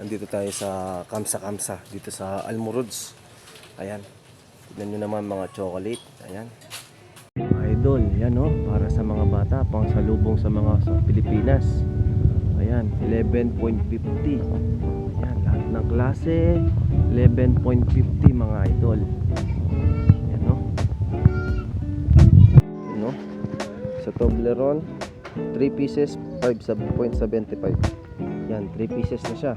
Nandito tayo sa Kamsa dito sa Almorods. Ayan. Tignan nyo naman mga chocolate. Ayan. Idol, yan oh, para sa mga bata, pang salubong sa mga sa Pilipinas. Ayan, 11.50. Ayan, lahat ng klase 11.50 mga idol. Ayan oh. Ayan oh. Sa Toblerone 3 pieces 5.75. Yan, 3 pieces na siya.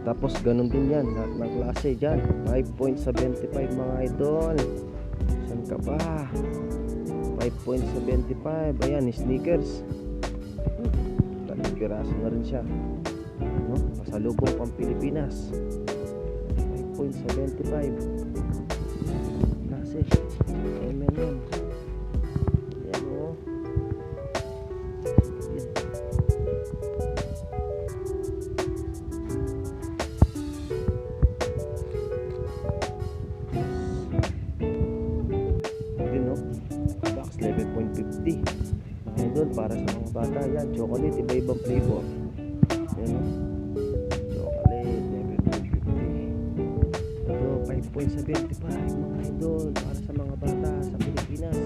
Tapos ganun din yan, lahat ng klase dyan 5.75 mga idol. Saan ka pa? 5.75. Ayan, sneakers. Tatlong piraso na rin siya, no? Pasalubong pang Pilipinas. 5.75 klase M&M. Yan o. Box 11.50 mga idol, para sa mga bata. Yan, chocolate, iba-ibang flavor. Yan o, chocolate 11.50. Ito 5.75 mga idol, para sa mga bata sa Pilipinas.